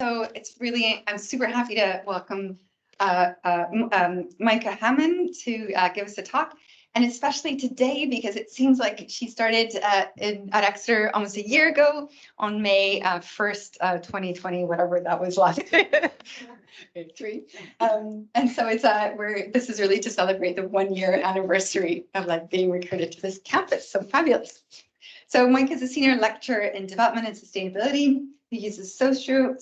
So it's really, I'm super happy to welcome Maike Hamann to give us a talk, and especially today because it seems like she started at Exeter almost a year ago on May 1st, 2020, whatever that was last three. And so it's this is really to celebrate the 1-year anniversary of like being recruited to this campus. So fabulous. So Maike is a senior lecturer in development and sustainability. He uses social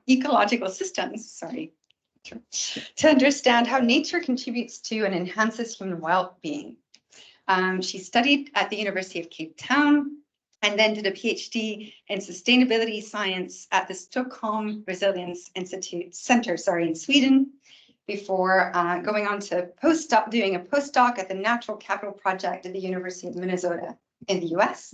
ecological systems, to understand how nature contributes to and enhances human well-being. She studied at the University of Cape Town and then did a PhD in sustainability science at the Stockholm Resilience Center in Sweden, before going on to doing a postdoc at the Natural Capital Project at the University of Minnesota in the US.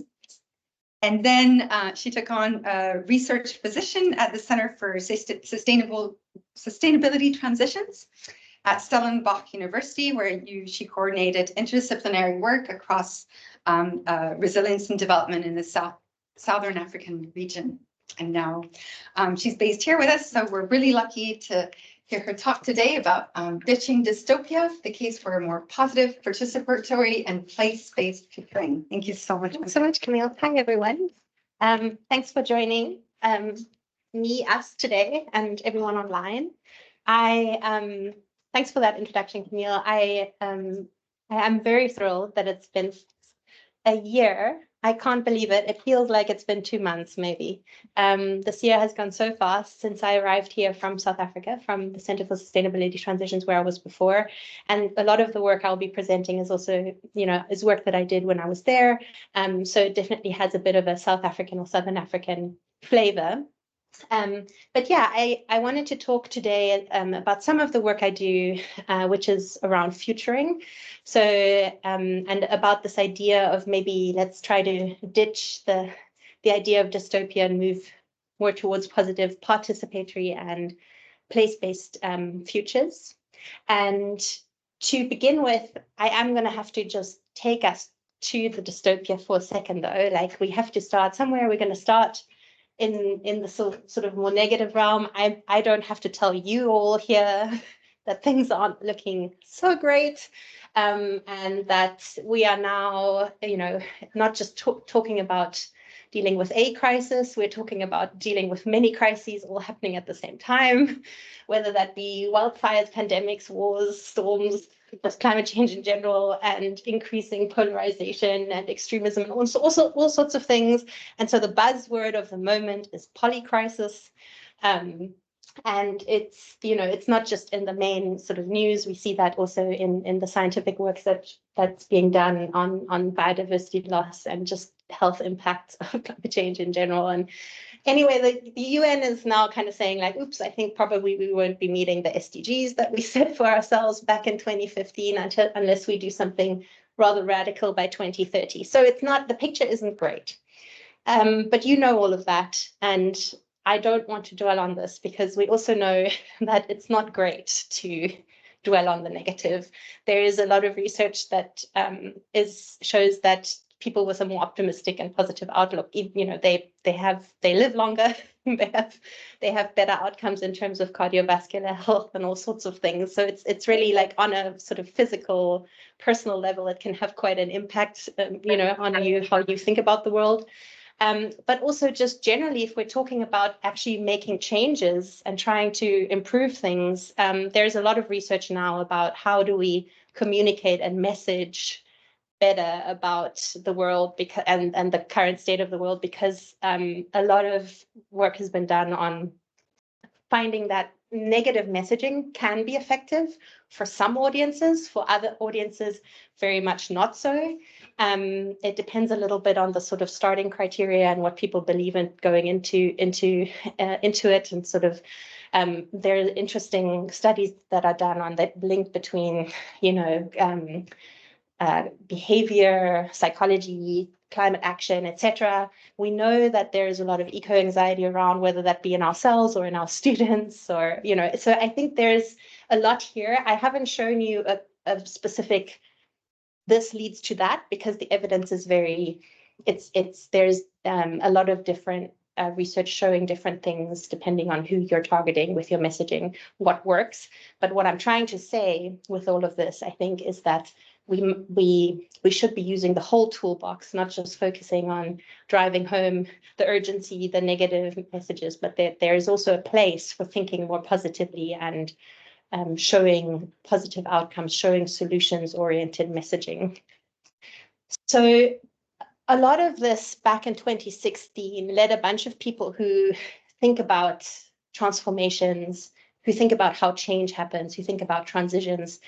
And then she took on a research position at the Center for Sustainability Transitions at Stellenbosch University, where she coordinated interdisciplinary work across resilience and development in the Southern African region. And now she's based here with us, so we're really lucky to hear her talk today about ditching dystopia, the case for a more positive, participatory, and place-based tutoring. Thank you so much. Thanks so much, Camille. Hi, everyone. Thanks for joining us today, and everyone online. Thanks for that introduction, Camille. I am very thrilled that it's been a year. I can't believe it. It feels like it's been 2 months, maybe. This year has gone so fast since I arrived here from South Africa, from the Center for Sustainability Transitions, where I was before. And a lot of the work I'll be presenting is also, is work that I did when I was there. So it definitely has a bit of a South African or Southern African flavor. But yeah, I wanted to talk today about some of the work I do, which is around futuring. So, and about this idea of maybe let's try to ditch the idea of dystopia and move more towards positive, participatory and place-based futures. And to begin with, I am going to have to just take us to the dystopia for a second, though. Like, we have to start somewhere. We're going to start in the sort of more negative realm. I don't have to tell you all here that things aren't looking so great, and that we are now, not just talking about dealing with a crisis, we're talking about dealing with many crises all happening at the same time, whether that be wildfires, pandemics, wars, storms, just climate change in general, and increasing polarization and extremism, and all sorts of things. And so the buzzword of the moment is polycrisis. And it's not just in the main sort of news. We see that also in the scientific work that's being done on biodiversity loss and just health impacts of climate change in general. And anyway, the UN is now kind of saying, like, oops, I think probably we won't be meeting the SDGs that we set for ourselves back in 2015 unless we do something rather radical by 2030. So the picture isn't great. But all of that. And I don't want to dwell on this because we also know that it's not great to dwell on the negative. There is a lot of research that shows that people with a more optimistic and positive outlook, they live longer, they have better outcomes in terms of cardiovascular health and all sorts of things. So it's really like on a sort of physical, personal level, it can have quite an impact, on you, how you think about the world. But also just generally, if we're talking about actually making changes and trying to improve things, there's a lot of research now about how do we communicate and message better about the world and the current state of the world, because a lot of work has been done on finding that negative messaging can be effective for some audiences, for other audiences very much not so. It depends a little bit on the sort of starting criteria and what people believe in going into it, and sort of there are interesting studies that are done on the link between behavior, psychology, climate action, etc. We know that there is a lot of eco-anxiety around, whether that be in ourselves or in our students, or so I think there's a lot here. I haven't shown you a specific this leads to that, because the evidence is there's a lot of different research showing different things depending on who you're targeting with your messaging, what works. But what I'm trying to say with all of this, I think, is that we should be using the whole toolbox, not just focusing on driving home the urgency, the negative messages, but there is also a place for thinking more positively and showing positive outcomes, showing solutions-oriented messaging. So a lot of this back in 2016 led a bunch of people who think about transformations, who think about how change happens, who think about transitions,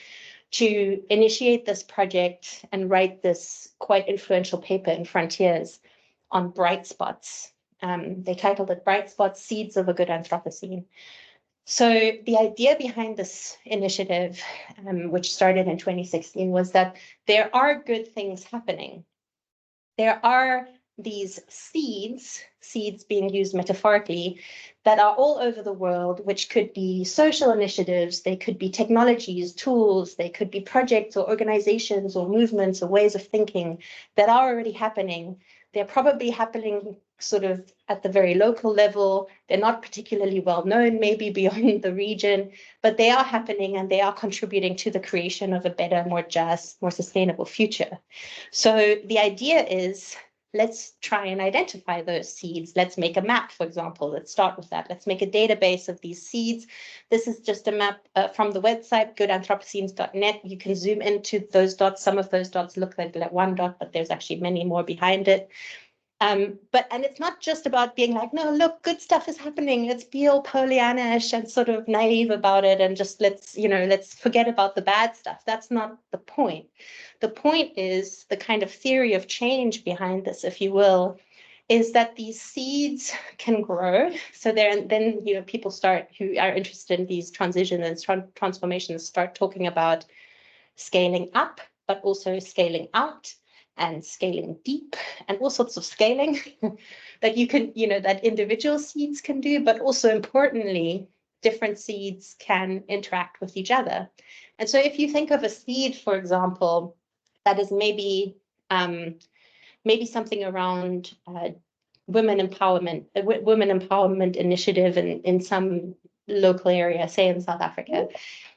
to initiate this project and write this quite influential paper in Frontiers on bright spots. They titled it Bright Spots, Seeds of a Good Anthropocene. So the idea behind this initiative, which started in 2016, was that there are good things happening. There are these seeds being used metaphorically, that are all over the world, which could be social initiatives, they could be technologies, tools, they could be projects or organizations or movements or ways of thinking that are already happening. They're probably happening sort of at the very local level. They're not particularly well known, maybe beyond the region, but they are happening and they are contributing to the creation of a better, more just, more sustainable future. So the idea is, let's try and identify those seeds. Let's make a map, for example. Let's start with that. Let's make a database of these seeds. This is just a map from the website, goodanthropocenes.net. You can zoom into those dots. Some of those dots look like one dot, but there's actually many more behind it. And it's not just about being like, no, look, good stuff is happening. Let's be all Pollyannish and sort of naive about it and just let's forget about the bad stuff. That's not the point. The point is the kind of theory of change behind this, if you will, is that these seeds can grow. So then people who are interested in these transitions and transformations start talking about scaling up, but also scaling out, and scaling deep, and all sorts of scaling that you can, that individual seeds can do, but also importantly, different seeds can interact with each other. And so if you think of a seed, for example, that is maybe something around women empowerment initiative in some local area, say in South Africa,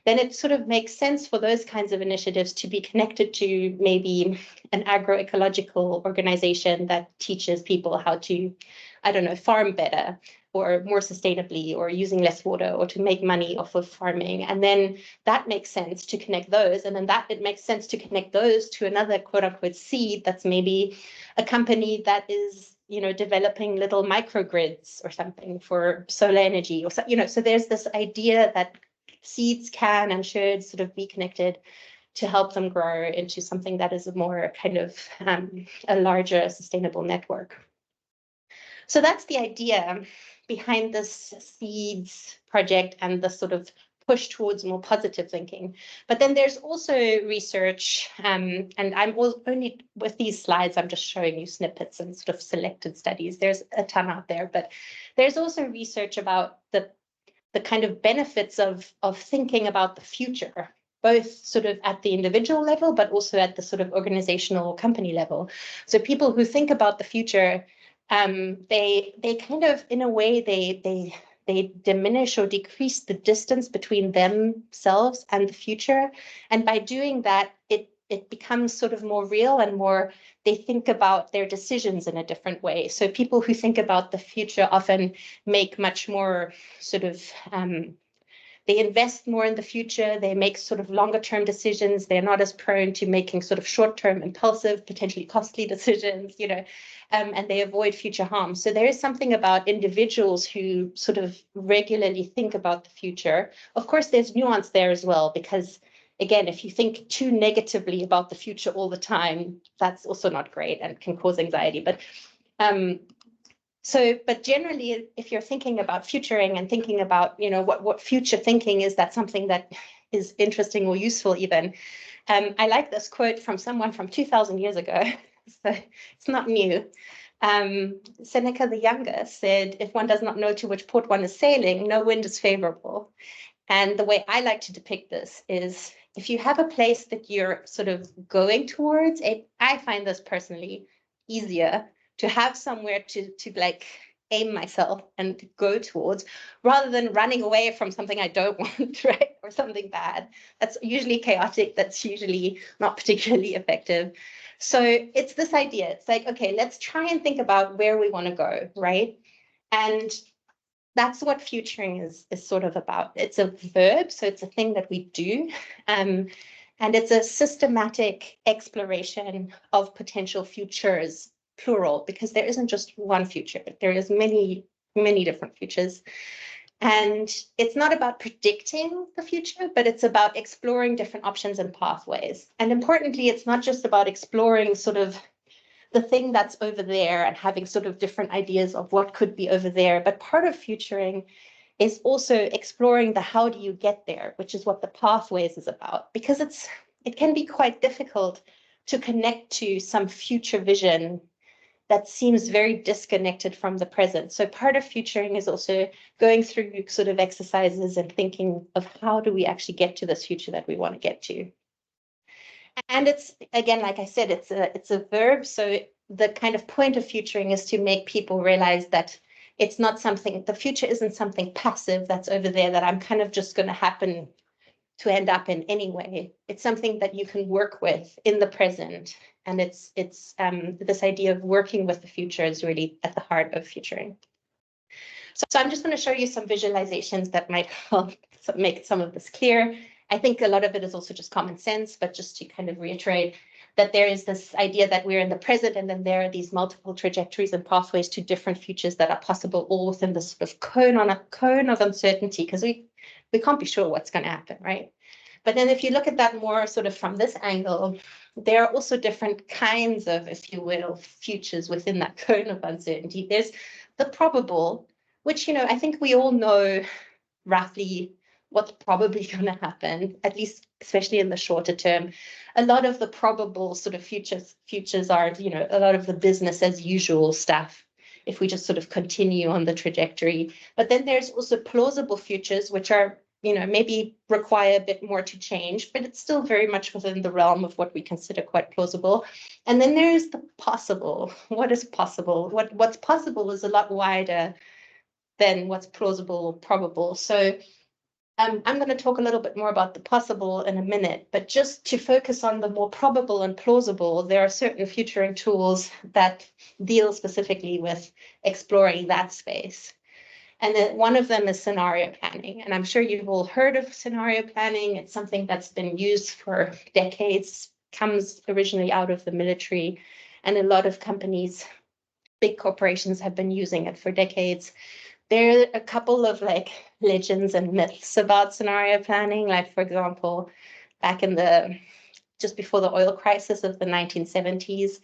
then it sort of makes sense for those kinds of initiatives to be connected to maybe an agroecological organization that teaches people how to, farm better or more sustainably, or using less water, or to make money off of farming. And then that makes sense to connect those. And then it makes sense to connect those to another quote unquote seed that's maybe a company that is developing little microgrids or something for solar energy, or so there's this idea that seeds can and should sort of be connected to help them grow into something that is a more kind of a larger sustainable network. So that's the idea behind this seeds project and the sort of push towards more positive thinking. But then there's also research, and I'm only with these slides, I'm just showing you snippets and sort of selected studies. There's a ton out there, but there's also research about the kind of benefits of thinking about the future, both sort of at the individual level, but also at the sort of organizational company level. So people who think about the future, they kind of, in a way, they diminish or decrease the distance between themselves and the future. And by doing that, it becomes sort of more real and more, they think about their decisions in a different way. So people who think about the future often make much more sort of, they invest more in the future, they make sort of longer term decisions, they're not as prone to making sort of short-term, impulsive, potentially costly decisions, and they avoid future harm. So there is something about individuals who sort of regularly think about the future. Of course, there's nuance there as well, because again, if you think too negatively about the future all the time, that's also not great and can cause anxiety. But generally, if you're thinking about futuring and thinking about, what future thinking is, that something that is interesting or useful even. I like this quote from someone from 2,000 years ago. So it's not new. Seneca the Younger said, if one does not know to which port one is sailing, no wind is favorable. And the way I like to depict this is, if you have a place that you're sort of going towards, I find this personally easier to have somewhere to like aim myself and go towards, rather than running away from something I don't want, right? Or something bad. That's usually chaotic. That's usually not particularly effective. So it's this idea. It's like, okay, let's try and think about where we want to go, right? And that's what futuring is sort of about. It's a verb, so it's a thing that we do. And it's a systematic exploration of potential futures, plural, because there isn't just one future. There is many, many different futures. And it's not about predicting the future, but it's about exploring different options and pathways. And importantly, it's not just about exploring sort of the thing that's over there and having sort of different ideas of what could be over there. But part of futuring is also exploring the how do you get there, which is what the pathways is about, because it can be quite difficult to connect to some future vision that seems very disconnected from the present. So part of futuring is also going through sort of exercises and thinking of how do we actually get to this future that we want to get to. And it's, again, like I said, it's a verb. So the kind of point of futuring is to make people realize that it's not something, the future isn't something passive that's over there that I'm kind of just going to happen to end up in anyway. It's something that you can work with in the present. And it's this idea of working with the future is really at the heart of futuring. So I'm just going to show you some visualizations that might help make some of this clear. I think a lot of it is also just common sense, but just to kind of reiterate that there is this idea that we're in the present, and then there are these multiple trajectories and pathways to different futures that are possible, all within this sort of cone of uncertainty, because we can't be sure what's going to happen, right? But then if you look at that more sort of from this angle, there are also different kinds of, if you will, futures within that cone of uncertainty. There's the probable, which, you know, I think we all know roughly what's probably going to happen, at least especially in the shorter term. A lot of the probable sort of futures are, you know, a lot of the business as usual stuff, if we just sort of continue on the trajectory. But then there's also plausible futures, which are, you know, maybe require a bit more to change, but it's still very much within the realm of what we consider quite plausible. And then there's the possible. What is possible? What's possible is a lot wider than what's plausible or probable. So I'm going to talk a little bit more about the possible in a minute, but just to focus on the more probable and plausible, there are certain futuring tools that deal specifically with exploring that space. And then one of them is scenario planning. And I'm sure you've all heard of scenario planning. It's something that's been used for decades, comes originally out of the military, and a lot of companies, big corporations, have been using it for decades. There are a couple of like legends and myths about scenario planning. Like, for example, back in just before the oil crisis of the 1970s,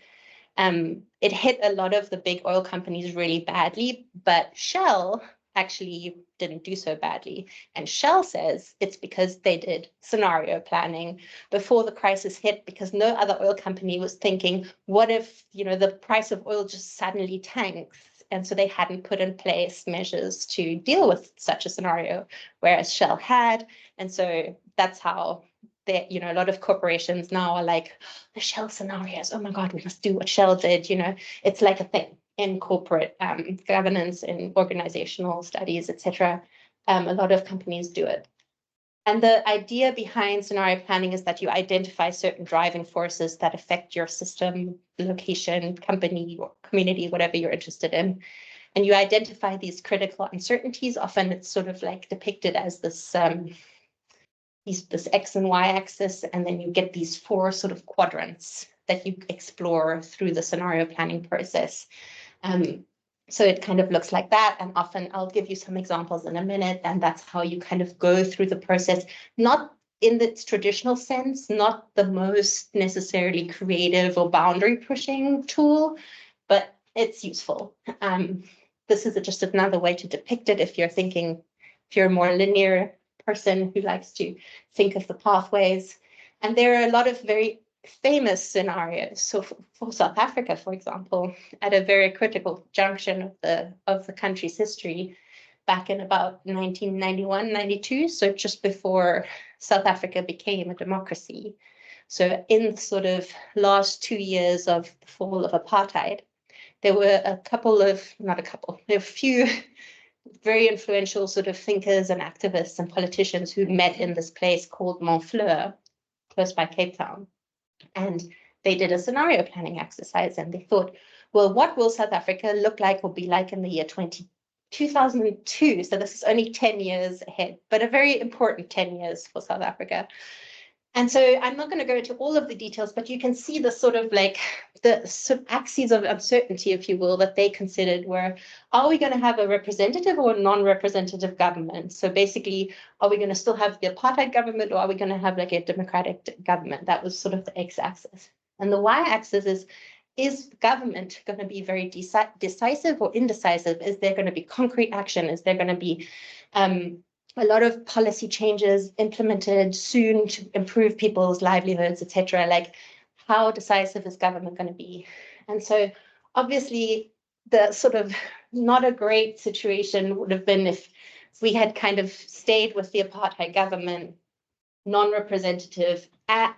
it hit a lot of the big oil companies really badly, but Shell actually didn't do so badly. And Shell says it's because they did scenario planning before the crisis hit, because no other oil company was thinking, what if, you know, the price of oil just suddenly tanks? And so they hadn't put in place measures to deal with such a scenario, whereas Shell had. And so that's how you know, a lot of corporations now are like, the Shell scenarios, oh my God, we must do what Shell did. You know, it's like a thing in corporate governance, in organizational studies, etc. A lot of companies do it. And the idea behind scenario planning is that you identify certain driving forces that affect your system, location, company, or community, whatever you're interested in. And you identify these critical uncertainties. Often it's sort of like depicted as this X and Y axis, and then you get these four sort of quadrants that you explore through the scenario planning process. So it kind of looks like that, and often I'll give you some examples in a minute, and that's how you kind of go through the process, not in its traditional sense, not the most necessarily creative or boundary pushing tool, but it's useful. This is just another way to depict it if you're a more linear person who likes to think of the pathways. And there are a lot of very famous scenarios. So for South Africa, for example, at a very critical junction of the country's history, back in about 1991, 92, so just before South Africa became a democracy. So in sort of last 2 years of the fall of apartheid, there were a few very influential sort of thinkers and activists and politicians who met in this place called Montfleur, close by Cape Town. And they did a scenario planning exercise, and they thought, well, what will South Africa look like or be like in the year 2002? So this is only 10 years ahead, but a very important 10 years for South Africa. And so I'm not going to go into all of the details, but you can see the sort of axes of uncertainty, if you will, that they considered were, are we going to have a representative or non-representative government? So basically, are we going to still have the apartheid government, or are we going to have like a democratic government? That was sort of the x-axis. And the y-axis is government going to be very decisive or indecisive? Is there going to be concrete action? Is there going to be a lot of policy changes implemented soon to improve people's livelihoods, etc.? Like, how decisive is government going to be? And so obviously the sort of not a great situation would have been if we had kind of stayed with the apartheid government, non-representative,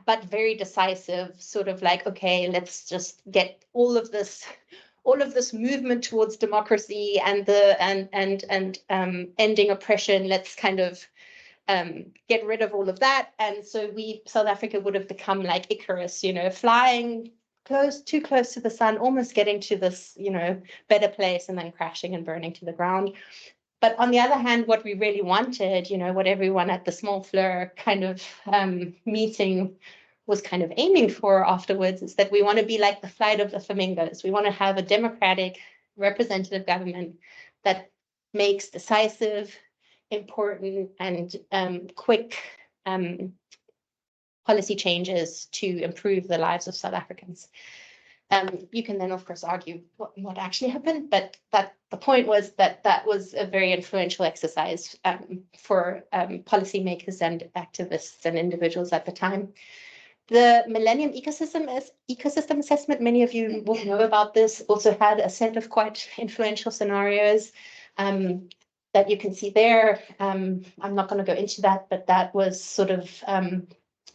but very decisive, sort of like, okay, let's just get all of this movement towards democracy and ending oppression. Let's kind of get rid of all of that. And so South Africa would have become like Icarus, flying too close to the sun, almost getting to this, better place, and then crashing and burning to the ground. But on the other hand, what we really wanted, what everyone at the Montfleur kind of meeting was kind of aiming for afterwards, is that we want to be like the flight of the flamingos. We want to have a democratic, representative government that makes decisive, important, and quick policy changes to improve the lives of South Africans. You can then, of course, argue what actually happened, but the point was that was a very influential exercise for policymakers and activists and individuals at the time. The Millennium Ecosystem Assessment, many of you will know about this, also had a set of quite influential scenarios that you can see there. I'm not going to go into that, but that was sort of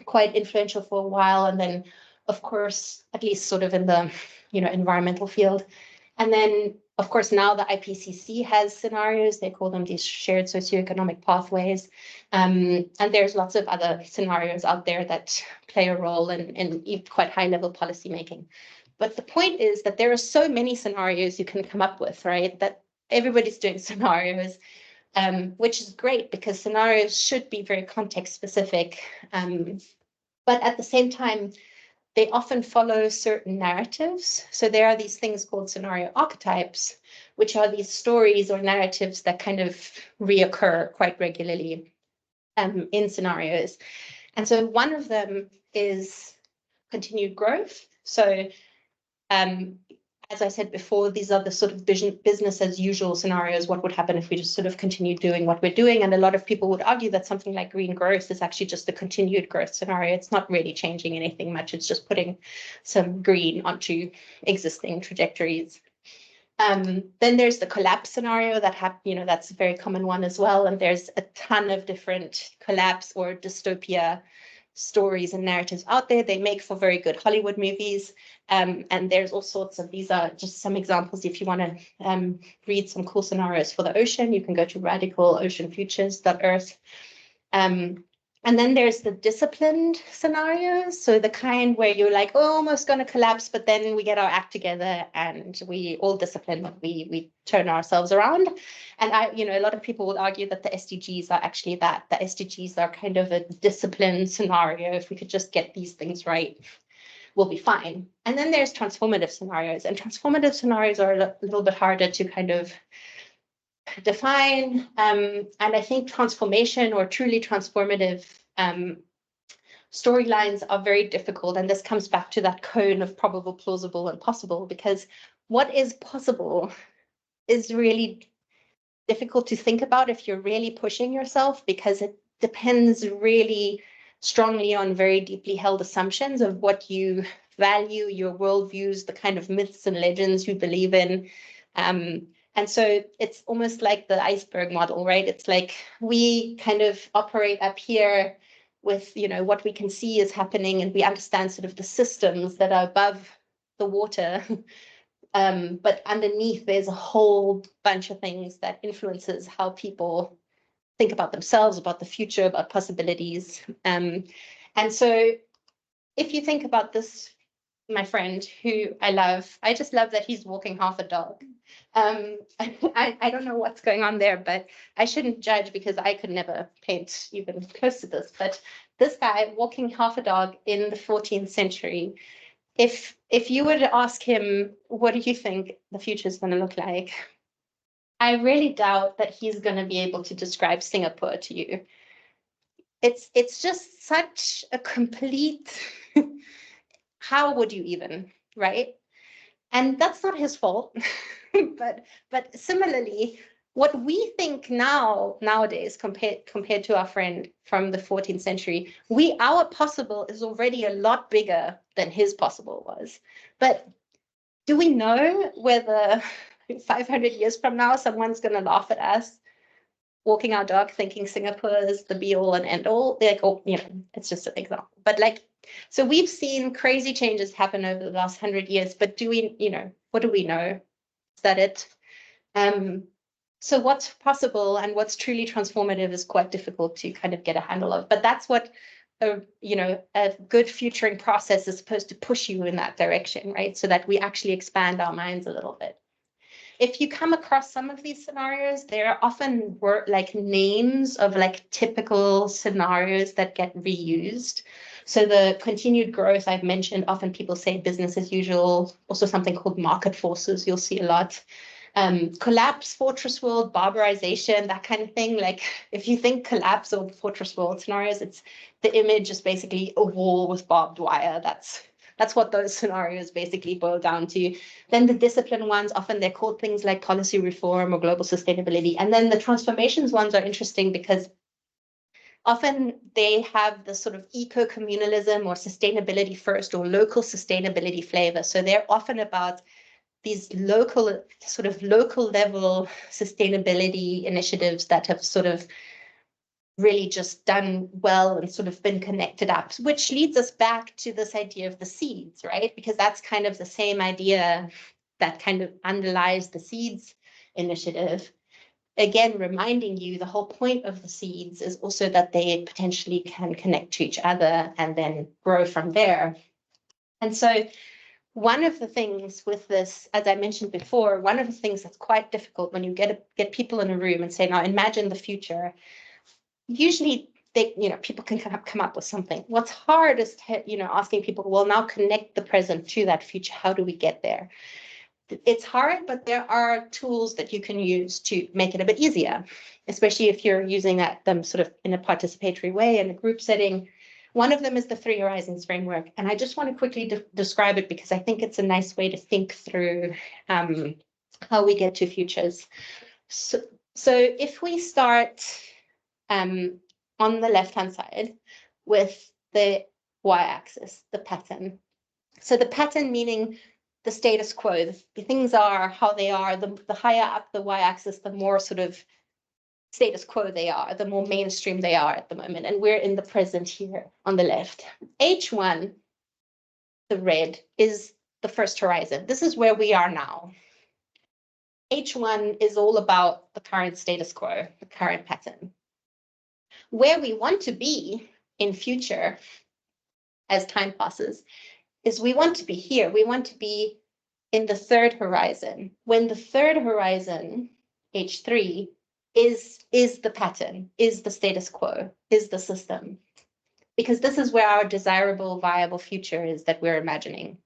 quite influential for a while. And then, of course, at least sort of in the environmental field. And then, of course, now the IPCC has scenarios. They call them these shared socioeconomic pathways. And there's lots of other scenarios out there that play a role in quite high-level policymaking. But the point is that there are so many scenarios you can come up with, right? That everybody's doing scenarios, which is great because scenarios should be very context-specific. But at the same time, they often follow certain narratives. So there are these things called scenario archetypes, which are these stories or narratives that kind of reoccur quite regularly in scenarios. And so one of them is continued growth. So as I said before, these are the sort of business as usual scenarios. What would happen if we just sort of continue doing what we're doing? And a lot of people would argue that something like green growth is actually just a continued growth scenario. It's not really changing anything much. It's just putting some green onto existing trajectories. Then there's the collapse scenario that's a very common one as well. And there's a ton of different collapse or dystopia stories and narratives out there. They make for very good Hollywood movies. And there's all sorts of, these are just some examples. If you want to read some cool scenarios for the ocean, you can go to radicaloceanfutures.earth. And then there's the disciplined scenarios. So the kind where you're like, oh, almost going to collapse, but then we get our act together and we all discipline, we turn ourselves around. And a lot of people will argue that the SDGs are actually that. The SDGs are kind of a disciplined scenario. If we could just get these things right, we'll be fine. And then there's transformative scenarios. And transformative scenarios are a little bit harder to kind of define, and I think transformation or truly transformative storylines are very difficult, and this comes back to that cone of probable, plausible, and possible, because what is possible is really difficult to think about if you're really pushing yourself, because it depends really strongly on very deeply held assumptions of what you value, your worldviews, the kind of myths and legends you believe in. And so it's almost like the iceberg model, right? It's like we kind of operate up here with, what we can see is happening, and we understand sort of the systems that are above the water But underneath, there's a whole bunch of things that influences how people think about themselves, about the future, about possibilities. And so if you think about this, my friend who I just love that he's walking half a dog. I don't know what's going on there, but I shouldn't judge because I could never paint even close to this. But this guy walking half a dog in the 14th century, if you were to ask him, what do you think the future is going to look like? I really doubt that he's going to be able to describe Singapore to you. It's just such a complete, how would you even, right? And that's not his fault. but similarly, what we think nowadays compared to our friend from the 14th century, our possible is already a lot bigger than his possible was. But do we know whether 500 years from now someone's going to laugh at us walking our dog thinking Singapore is the be all and end all? Like, oh, it's just an example. But so we've seen crazy changes happen over the last 100 years, but do we, what do we know? Is that it? So what's possible and what's truly transformative is quite difficult to kind of get a handle of. But that's what a good futuring process is supposed to push you in that direction, right? So that we actually expand our minds a little bit. If you come across some of these scenarios, there are often names of typical scenarios that get reused. So the continued growth I've mentioned, often people say business as usual, also something called market forces, you'll see a lot. Collapse, fortress world, barbarization, that kind of thing. If you think collapse or fortress world scenarios, it's the image is basically a wall with barbed wire. That's what those scenarios basically boil down to. Then the discipline ones, often they're called things like policy reform or global sustainability. And then the transformations ones are interesting because often they have the sort of eco-communalism or sustainability first or local sustainability flavor. So they're often about these local level sustainability initiatives that have sort of really just done well and sort of been connected up, which leads us back to this idea of the seeds, right? Because that's kind of the same idea that kind of underlies the seeds initiative. Again, reminding you the whole point of the seeds is also that they potentially can connect to each other and then grow from there. And so one of the things with this, as I mentioned before, one of the things that's quite difficult when you get people in a room and say, now imagine the future, usually people can come up with something. What's hard is asking people, well, now connect the present to that future. How do we get there? It's hard, but there are tools that you can use to make it a bit easier, especially if you're using them sort of in a participatory way in a group setting. One of them is the 3 Horizons framework. And I just want to quickly describe it because I think it's a nice way to think through how we get to futures. So if we start on the left-hand side with the y-axis, the pattern. So the pattern meaning the status quo, the things are how they are, the higher up the y-axis, the more sort of status quo they are, the more mainstream they are at the moment. And we're in the present here on the left. H1, the red, is the first horizon. This is where we are now. H1 is all about the current status quo, the current pattern. Where we want to be in future, as time passes, is we want to be here. We want to be in the 3rd horizon. When the 3rd horizon, H3, is the pattern, is the status quo, is the system. Because this is where our desirable, viable future is that we're imagining.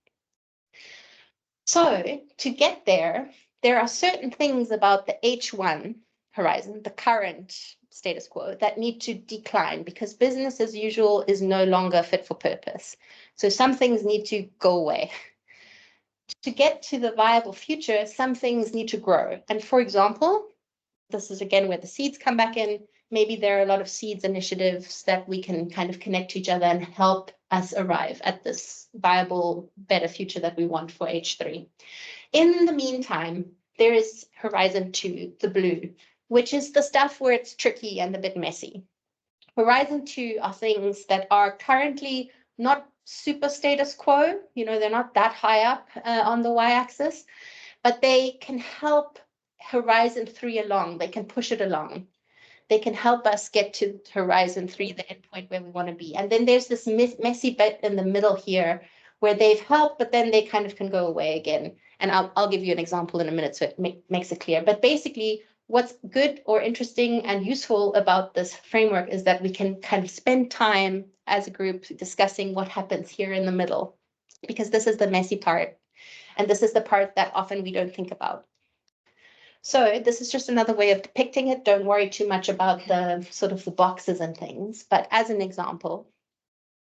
So to get there, there are certain things about the H1 horizon, the current status quo, that need to decline because business as usual is no longer fit for purpose. So some things need to go away. To get to the viable future, some things need to grow. And for example, this is again where the seeds come back in. Maybe there are a lot of seeds initiatives that we can kind of connect to each other and help us arrive at this viable, better future that we want for H3. In the meantime, there is Horizon 2, the blue, which is the stuff where it's tricky and a bit messy. Horizon 2 are things that are currently not super status quo, they're not that high up on the y-axis. but they can help Horizon 3 along. They can push it along. They can help us get to Horizon 3, the endpoint where we want to be. And then there's this messy bit in the middle here where they've helped, but then they kind of can go away again. And I'll give you an example in a minute so it makes it clear. But basically, what's good or interesting and useful about this framework is that we can kind of spend time as a group discussing what happens here in the middle, because this is the messy part. And this is the part that often we don't think about. So this is just another way of depicting it. Don't worry too much about the sort of the boxes and things. But as an example,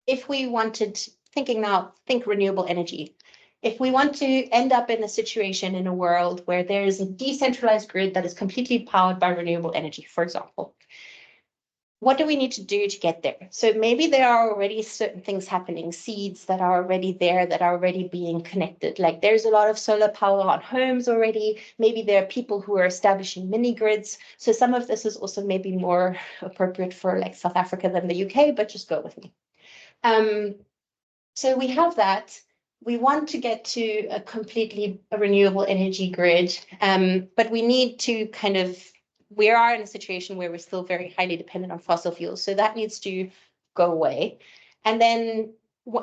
if we wanted, think renewable energy. If we want to end up in a situation in a world where there is a decentralized grid that is completely powered by renewable energy, for example, what do we need to do to get there? So maybe there are already certain things happening, seeds that are already there, that are already being connected. Like there's a lot of solar power on homes already. Maybe there are people who are establishing mini grids. So some of this is also maybe more appropriate for like South Africa than the UK, but just go with me. So we have that. We want to get to a completely renewable energy grid, but we need to we are in a situation where we're still very highly dependent on fossil fuels. So that needs to go away. And then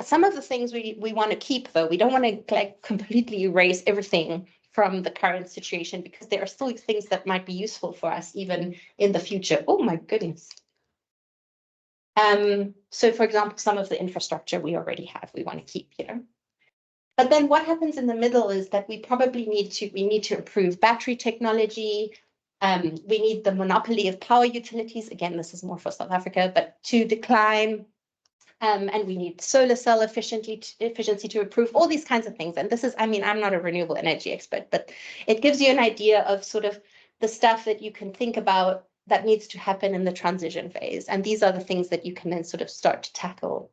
some of the things we want to keep, though, we don't want to like completely erase everything from the current situation, because there are still things that might be useful for us even in the future. Oh my goodness. So for example, some of the infrastructure we already have, we want to keep, But then what happens in the middle is that we probably need to improve battery technology. We need the monopoly of power utilities. Again, this is more for South Africa, but to decline. And we need solar cell efficiency to improve, all these kinds of things. And this is, I'm not a renewable energy expert, but it gives you an idea of sort of the stuff that you can think about that needs to happen in the transition phase. And these are the things that you can then sort of start to tackle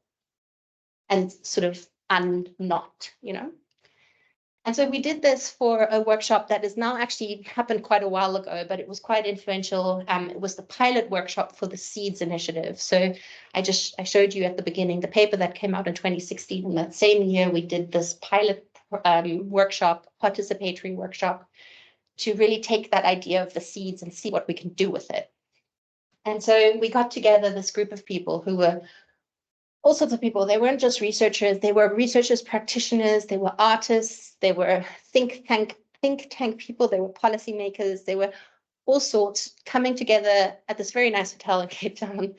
and sort of unknot, And so we did this for a workshop that has now actually happened quite a while ago, but it was quite influential. It was the pilot workshop for the SEEDS initiative. So I showed you at the beginning the paper that came out in 2016. And that same year, we did this pilot workshop, participatory workshop, to really take that idea of the seeds and see what we can do with it. And so we got together this group of people who were all sorts of people. They weren't just researchers. They were researchers, practitioners. They were artists. They were think tank people. They were policymakers. They were all sorts coming together at this very nice hotel in Cape Town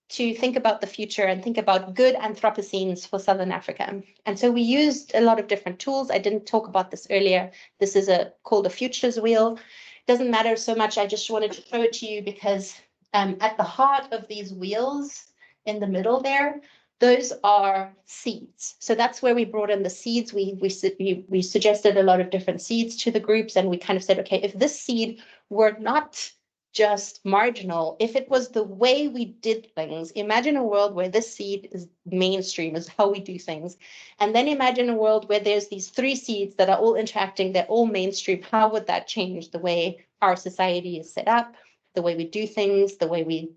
to think about the future and think about good Anthropocenes for Southern Africa. And so we used a lot of different tools. I didn't talk about this earlier. This is called a futures wheel. It doesn't matter so much. I just wanted to show it to you because at the heart of these wheels, in the middle there, those are seeds. So that's where we brought in the seeds. We suggested a lot of different seeds to the groups, and we kind of said, okay, if this seed were not just marginal, if it was the way we did things, imagine a world where this seed is mainstream, is how we do things. And then imagine a world where there's these three seeds that are all interacting, they're all mainstream. How would that change the way our society is set up, the way we do things, the way we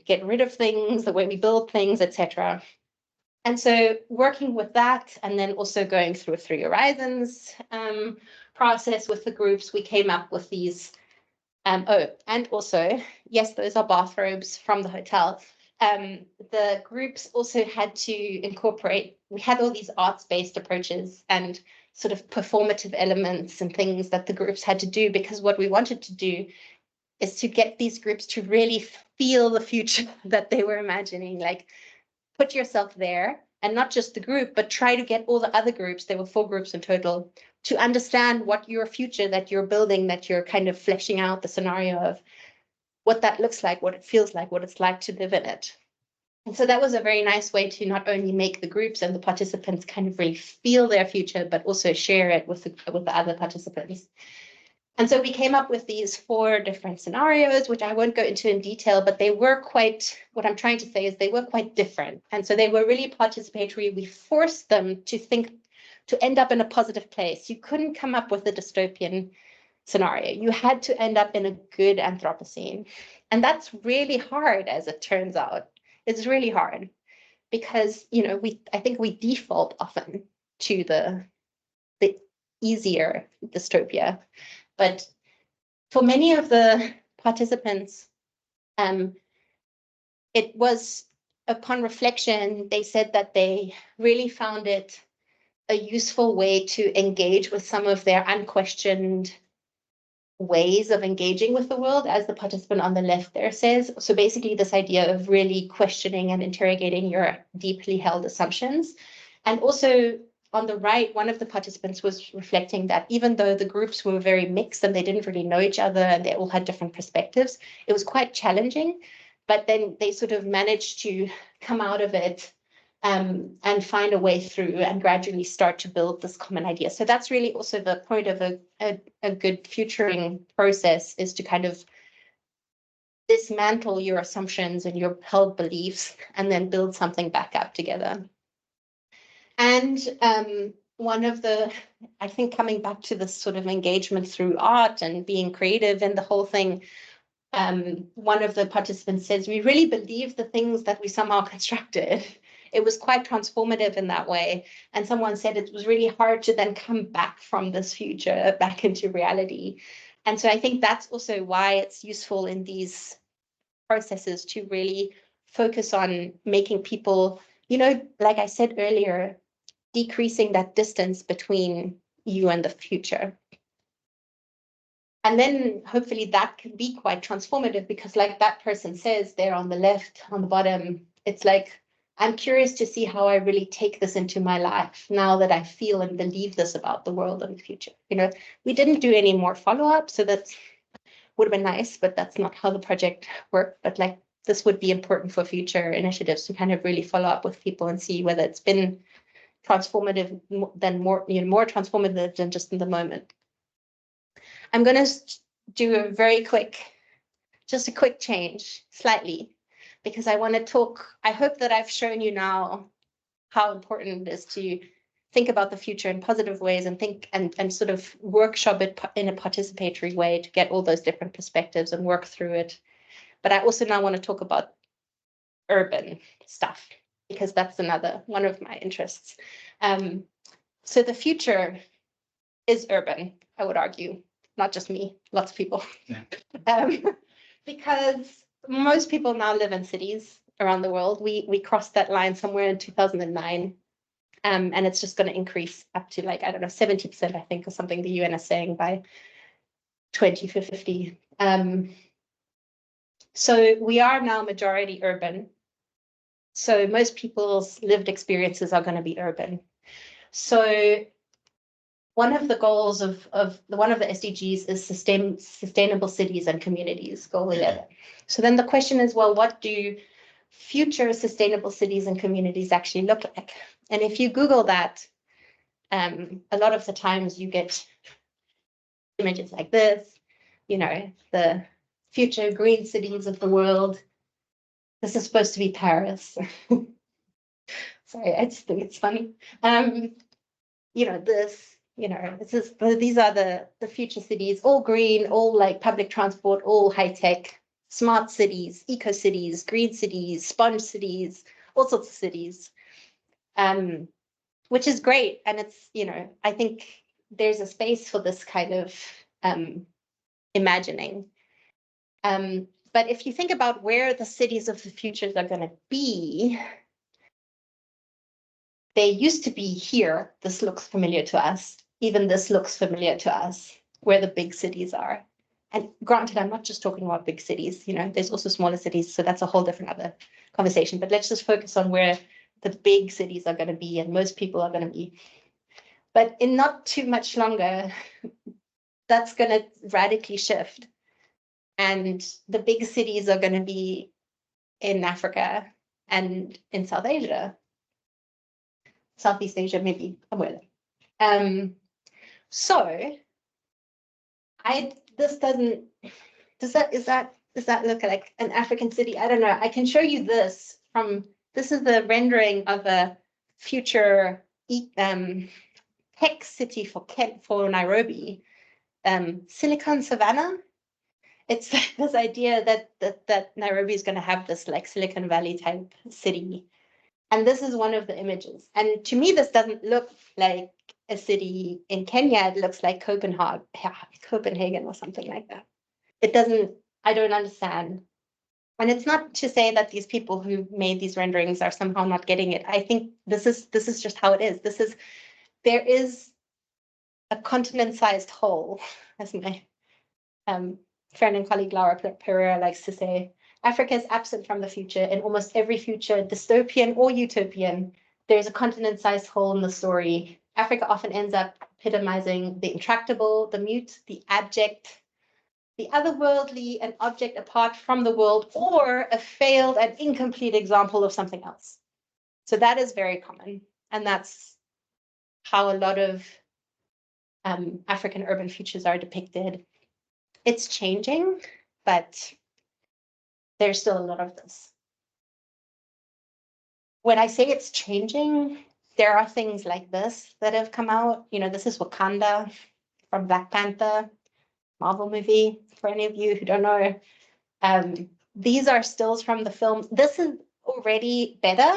get rid of things, the way we build things, etc. And so working with that, and then also going through a 3 horizons process with the groups, we came up with these. And also, yes, those are bathrobes from the hotel. The groups also had to incorporate, we had all these arts-based approaches and sort of performative elements and things that the groups had to do, because what we wanted to do is to get these groups to really feel the future that they were imagining, like put yourself there, and not just the group, but try to get all the other groups, there were 4 groups in total, to understand what your future that you're building, that you're kind of fleshing out the scenario of, what that looks like, what it feels like, what it's like to live in it. And so that was a very nice way to not only make the groups and the participants kind of really feel their future, but also share it with the other participants. And so we came up with these 4 different scenarios, which I won't go into in detail, but they were quite, what I'm trying to say is they were quite different. And so they were really participatory. We forced them to think, to end up in a positive place. You couldn't come up with a dystopian scenario. You had to end up in a good Anthropocene. And that's really hard, as it turns out. It's really hard because, I think we default often to the easier dystopia. But for many of the participants, it was, upon reflection, they said that they really found it a useful way to engage with some of their unquestioned ways of engaging with the world, as the participant on the left there says. So basically this idea of really questioning and interrogating your deeply held assumptions. And also on the right, one of the participants was reflecting that even though the groups were very mixed and they didn't really know each other and they all had different perspectives, it was quite challenging. But then they sort of managed to come out of it and find a way through and gradually start to build this common idea. So that's really also the point of a good futuring process, is to kind of dismantle your assumptions and your held beliefs and then build something back up together. And one of the, I think coming back to this sort of engagement through art and being creative and the whole thing, one of the participants says, we really believe the things that we somehow constructed. It was quite transformative in that way. And someone said it was really hard to then come back from this future back into reality. And so I think that's also why it's useful in these processes to really focus on making people, you know, like I said earlier, decreasing that distance between you and the future. And then hopefully that can be quite transformative, because like that person says there on the left, on the bottom, it's like, I'm curious to see how I really take this into my life now that I feel and believe this about the world and the future. You know, we didn't do any more follow-up, so that would have been nice, but that's not how the project worked. But like, this would be important for future initiatives to kind of really follow up with people and see whether it's been transformative, than more, you know, more transformative than just in the moment. I'm going to do a very quick, just a quick change, slightly, because I want to talk, I hope that I've shown you now how important it is to think about the future in positive ways and think and sort of workshop it in a participatory way to get all those different perspectives and work through it. But I also now want to talk about urban stuff, because that's another one of my interests. So the future is urban, I would argue, not just me, lots of people. Yeah. Because most people now live in cities around the world. We crossed that line somewhere in 2009. And it's just going to increase up to, like, I don't know, 70%, I think, or something the UN is saying by 2050. So we are now majority urban. So most people's lived experiences are going to be urban. So one of the goals of one of the SDGs is sustainable cities and communities, goal 11. So then the question is, well, what do future sustainable cities and communities actually look like? And if you Google that, a lot of the times you get images like this, you know, the future green cities of the world. This is supposed to be Paris. Sorry, I just think it's funny. You know, this, you know, these are the future cities, all green, all like public transport, all high tech, smart cities, eco cities, green cities, sponge cities, all sorts of cities, which is great. And it's, you know, I think there's a space for this kind of imagining. But if you think about where the cities of the future are going to be, they used to be here. This looks familiar to us. Even this looks familiar to us, where the big cities are. And granted, I'm not just talking about big cities, you know, there's also smaller cities. So that's a whole different other conversation. But let's just focus on where the big cities are going to be and most people are going to be. But in not too much longer, that's going to radically shift. And the big cities are going to be in Africa and in South Asia. Southeast Asia, maybe somewhere there. So this doesn't, does that look like an African city? I don't know. I can show you this this is the rendering of a future tech city for Nairobi, Silicon Savannah. It's this idea that Nairobi is going to have this like Silicon Valley type city. And this is one of the images. And to me, this doesn't look like a city in Kenya, it looks like Copenhagen or something like that. It doesn't, I don't understand. And it's not to say that these people who made these renderings are somehow not getting it. I think this is just how it is. There is a continent-sized hole, as my friend and colleague Laura Pereira likes to say. Africa is absent from the future. In almost every future, dystopian or utopian, there's a continent-sized hole in the story. Africa often ends up epitomizing the intractable, the mute, the abject, the otherworldly, an object apart from the world, or a failed and incomplete example of something else. So that is very common. And that's how a lot of African urban futures are depicted. It's changing, but there's still a lot of this. When I say it's changing, there are things like this that have come out. You know, this is Wakanda from Black Panther, Marvel movie, for any of you who don't know. These are stills from the film. This is already better.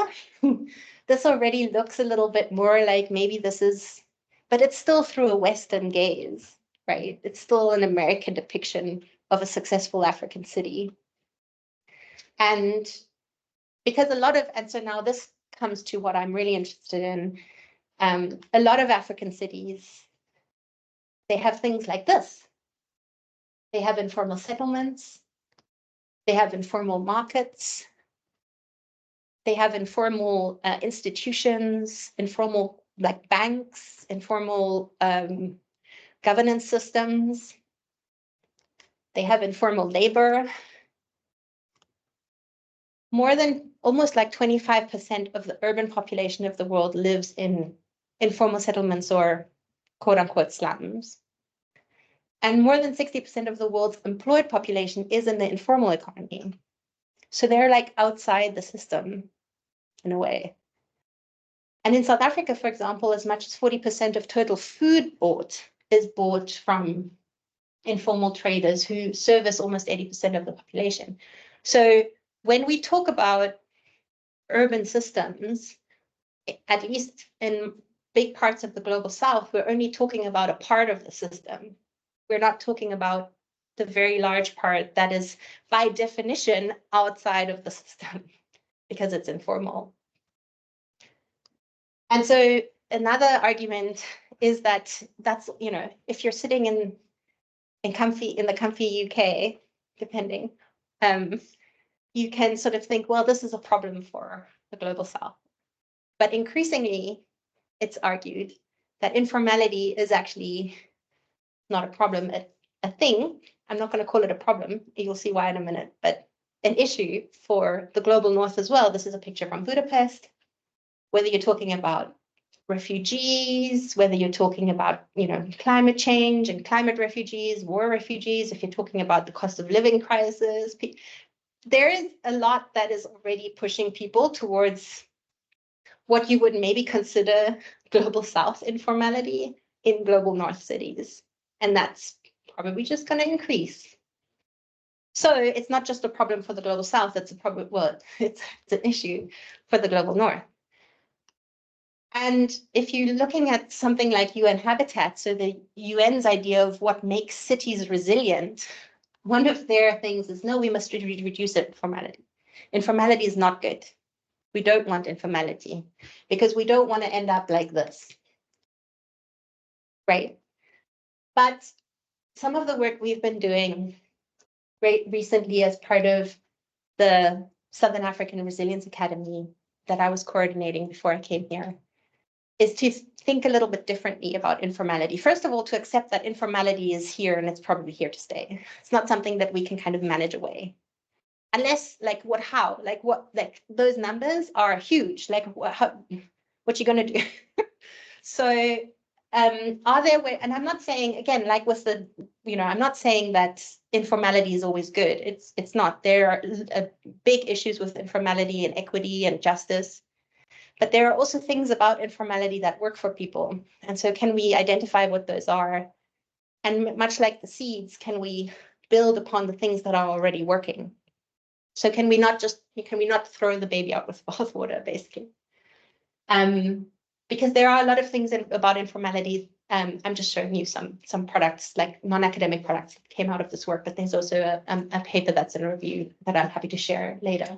This already looks a little bit more like maybe this is, but it's still through a Western gaze, right? It's still an American depiction of a successful African city. And because so now this comes to what I'm really interested in. A lot of African cities, they have things like this. They have informal settlements. They have informal markets. They have informal institutions, informal like banks, informal governance systems. They have informal labor. More than almost like 25% of the urban population of the world lives in informal settlements or quote unquote slums. And more than 60% of the world's employed population is in the informal economy. So they're like outside the system in a way. And in South Africa, for example, as much as 40% of total food bought is bought from informal traders who service almost 80% of the population. So when we talk about urban systems, at least in big parts of the global south, we're only talking about a part of the system. We're not talking about the very large part that is by definition outside of the system because it's informal. And so another argument is that that's, you know, if you're sitting in the comfy UK, depending, you can sort of think, well, this is a problem for the global south. But increasingly, it's argued that informality is actually not a problem, a thing. I'm not going to call it a problem. You'll see why in a minute, but an issue for the global north as well. This is a picture from Budapest. Whether you're talking about refugees, whether you're talking about, you know, climate change and climate refugees, war refugees, if you're talking about the cost of living crisis, there is a lot that is already pushing people towards what you would maybe consider global south informality in global north cities. And that's probably just going to increase. So it's not just a problem for the global south, it's a problem, well, it's an issue for the global north. And if you're looking at something like UN Habitat, so the UN's idea of what makes cities resilient, one of their things is, no, we must reduce informality. Informality is not good. We don't want informality because we don't want to end up like this, right? But some of the work we've been doing recently as part of the Southern African Resilience Academy that I was coordinating before I came here is to think a little bit differently about informality. First of all, to accept that informality is here and it's probably here to stay. It's not something that we can kind of manage away. Unless, like, those numbers are huge. Like, what you gonna do? So, are there ways, and I'm not saying, again, like with the, you know, I'm not saying that informality is always good. It's not. There are big issues with informality and equity and justice. But there are also things about informality that work for people. And so can we identify what those are? And much like the seeds, can we build upon the things that are already working? So can we not throw the baby out with bathwater, basically? because there are a lot of things about informality. I'm just showing you some products, like non-academic products that came out of this work, but there's also a paper that's in review that I'm happy to share later.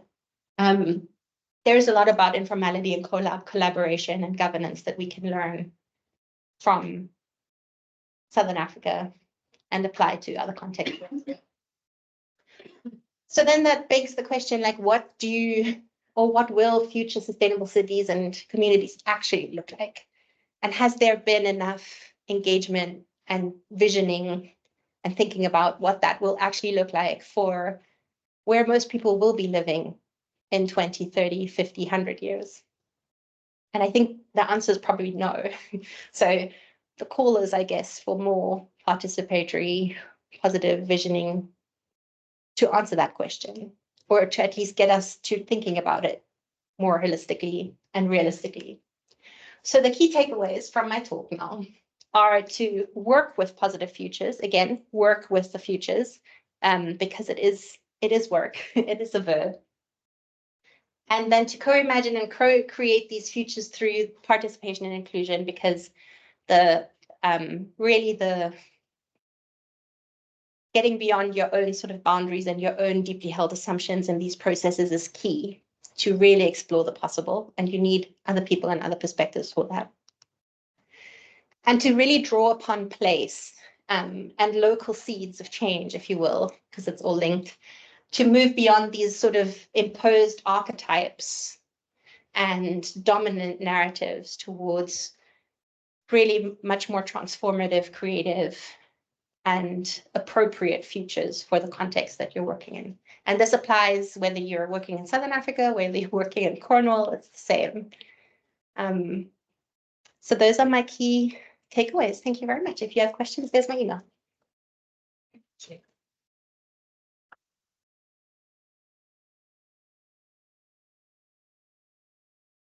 There's a lot about informality and collaboration and governance that we can learn from Southern Africa and apply to other contexts. So then that begs the question, like, what will future sustainable cities and communities actually look like? And has there been enough engagement and visioning and thinking about what that will actually look like for where most people will be living in 20, 30, 50, 100 years? And I think the answer is probably no. So the call is, I guess, for more participatory, positive visioning to answer that question, or to at least get us to thinking about it more holistically and realistically. So the key takeaways from my talk now are to work with positive futures. Again, work with the futures, because it is work. It is a verb. And then to co-imagine and create these futures through participation and inclusion, because really the getting beyond your own sort of boundaries and your own deeply held assumptions in these processes is key to really explore the possible. And you need other people and other perspectives for that. And to really draw upon place and local seeds of change, if you will, because it's all linked, to move beyond these sort of imposed archetypes and dominant narratives towards really much more transformative, creative, and appropriate futures for the context that you're working in. And this applies whether you're working in Southern Africa, whether you're working in Cornwall, it's the same. So those are my key takeaways. Thank you very much. If you have questions, there's my email.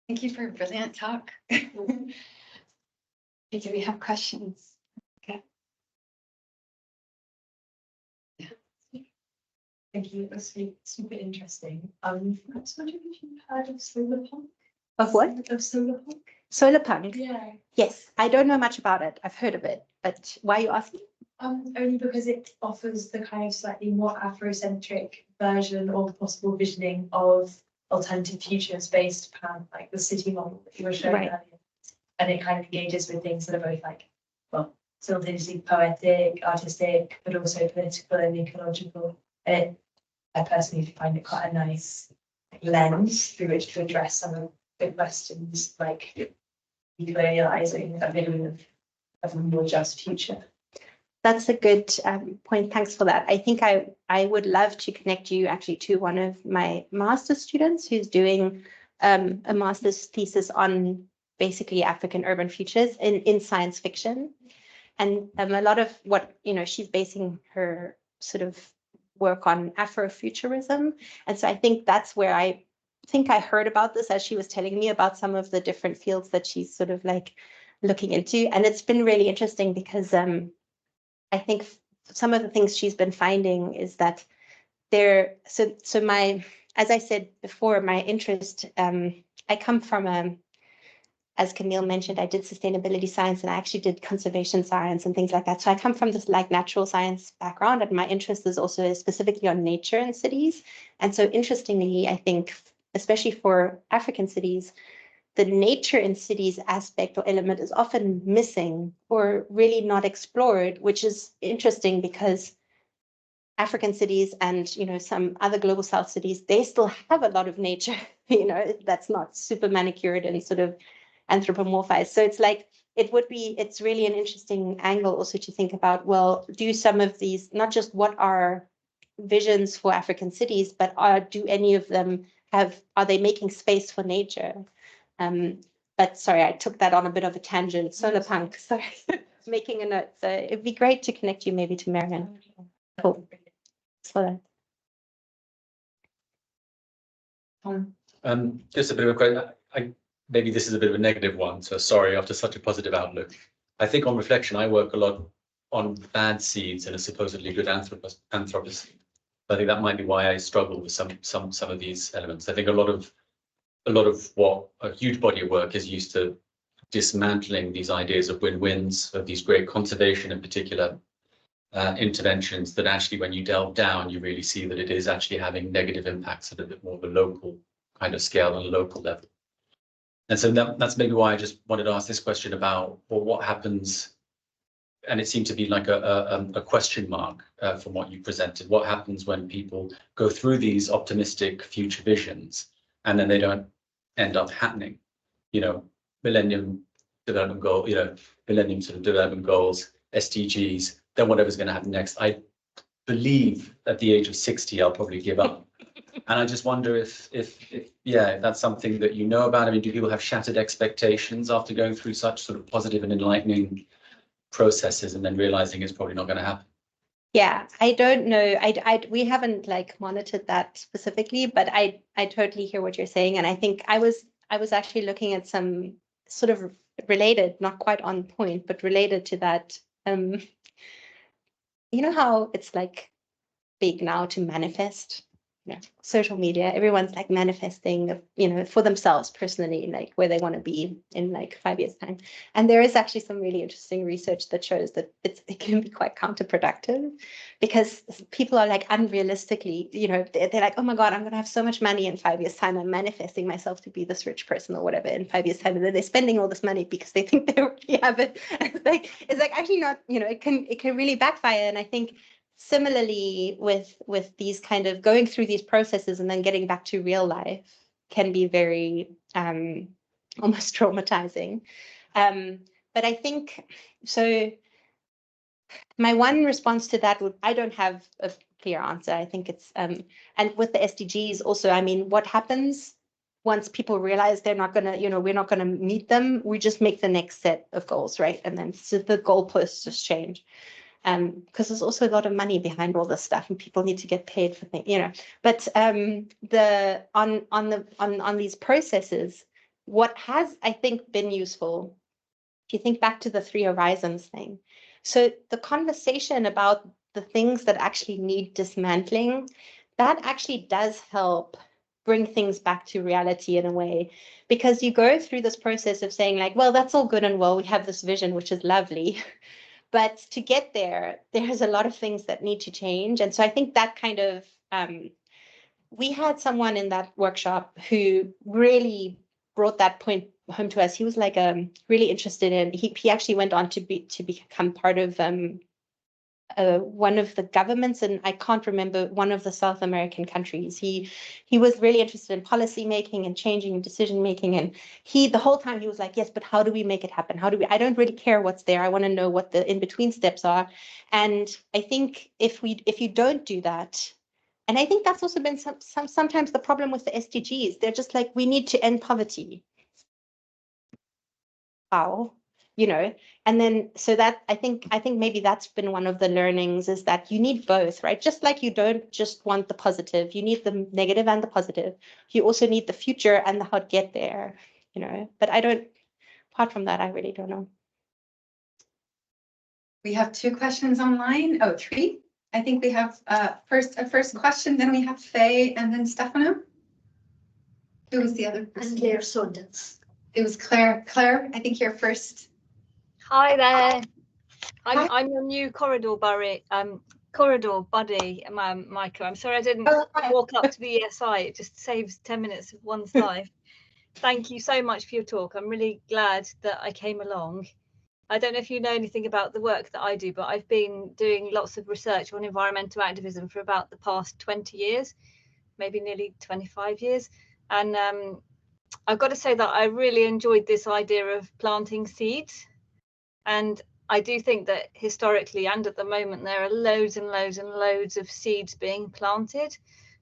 Thank you for a brilliant talk. Do we have questions? Okay. Yeah. Thank you. That's super interesting. Perhaps wonder if you've heard of solar punk? Of what? Of solar punk? Solar punk? Yeah. Yes, I don't know much about it. I've heard of it, but why are you asking? Only because it offers the kind of slightly more Afrocentric version or possible visioning of alternative futures based upon like the city model that you were showing earlier. And it kind of engages with things that are both like, well, simultaneously poetic, artistic, but also political and ecological. I personally find it quite a nice lens through which to address some of the questions like decolonializing a vision of a more just future. That's a good point. Thanks for that. I think I would love to connect you actually to one of my master's students who's doing a master's thesis on basically African urban futures in science fiction. And a lot of what, she's basing her sort of work on Afrofuturism. And so I think that's where I think I heard about this as she was telling me about some of the different fields that she's sort of like looking into. And it's been really interesting because I think some of the things she's been finding is that as I said before, my interest, I come from as Camille mentioned, I did sustainability science and I actually did conservation science and things like that. So I come from this like natural science background, and my interest is also specifically on nature in cities. And so interestingly, I think, especially for African cities, the nature in cities aspect or element is often missing or really not explored, which is interesting because African cities and, some other global South cities, they still have a lot of nature, that's not super manicured and sort of anthropomorphized. So it's like, it's really an interesting angle also to think about, well, do some of these, not just what are visions for African cities, but do any of them are they making space for nature? But sorry, I took that on a bit of a tangent. Solar punk, sorry, making a note. So it'd be great to connect you maybe to Marianne. Cool. So just a bit of a question. Maybe this is a bit of a negative one, so sorry, after such a positive outlook. I think on reflection, I work a lot on bad seeds in a supposedly good anthropocene. I think that might be why I struggle with some of these elements. I think a lot of what a huge body of work is used to dismantling these ideas of win-wins, of these great conservation in particular interventions, that actually when you delve down, you really see that it is actually having negative impacts at a bit more of a local kind of scale and a local level. And so that's maybe why I just wanted to ask this question about, well, what happens, and it seemed to be like a question mark from what you presented. What happens when people go through these optimistic future visions and then they don't end up happening? You know, Millennium Development Goal, you know, Millennium sort of Development Goals, SDGs, then whatever's going to happen next. I believe at the age of 60, I'll probably give up. And I just wonder if that's something that you know about. I mean, do people have shattered expectations after going through such sort of positive and enlightening processes and then realizing it's probably not going to happen? Yeah, I don't know. We haven't like monitored that specifically, but I totally hear what you're saying. And I think I was actually looking at some sort of related, not quite on point, but related to that. You know how it's like big now to manifest? Yeah, social media, everyone's like manifesting, you know, for themselves personally, like where they want to be in like 5 years' time. And there is actually some really interesting research that shows that it can be quite counterproductive, because people are like unrealistically, you know, they're like, oh my God, I'm going to have so much money in 5 years' time. I'm manifesting myself to be this rich person or whatever in 5 years' time. And then they're spending all this money because they think they already have it. It's like actually not, you know, it can really backfire. And I think similarly with these kind of going through these processes and then getting back to real life can be very almost traumatizing. But I think, so my one response to that would, I don't have a clear answer. I think it's, and with the SDGs also, I mean, what happens once people realize they're not going to, you know, we're not going to meet them, we just make the next set of goals, right? And then so the goalposts just change. Because there's also a lot of money behind all this stuff, and people need to get paid for things, you know. But on these processes, what has, I think, been useful, if you think back to the 3 horizons thing, so the conversation about the things that actually need dismantling, that actually does help bring things back to reality in a way, because you go through this process of saying like, well, that's all good and well, we have this vision, which is lovely. But to get there, there's a lot of things that need to change. And so I think that kind of, we had someone in that workshop who really brought that point home to us. He was like really interested in, he actually went on to become part of one of the governments, and I can't remember, one of the South American countries. He was really interested in policy making and changing and decision making, and the whole time he was like, yes, but how do we make it happen? I don't really care what's there. I want to know what the in-between steps are. And I think if you don't do that, and I think that's also been sometimes the problem with the SDGs, they're just like, we need to end poverty. Wow. You know, and then so that I think maybe that's been one of the learnings, is that you need both, right? Just like you don't just want the positive, you need the negative and the positive. You also need the future and the how to get there, you know. But apart from that, I really don't know. We have 2 questions online. Oh, 3. I think we have a first question, then we have Faye, and then Stefano. Who was the other person? And Claire Saunders. It was Claire. Claire, I think you're first. Hi there. I'm your new corridor buddy, Maike. I'm sorry I didn't walk up to the ESI. It just saves 10 minutes of one's life. Thank you so much for your talk. I'm really glad that I came along. I don't know if you know anything about the work that I do, but I've been doing lots of research on environmental activism for about the past 20 years, maybe nearly 25 years. And I've got to say that I really enjoyed this idea of planting seeds. And I do think that historically and at the moment, there are loads and loads and loads of seeds being planted.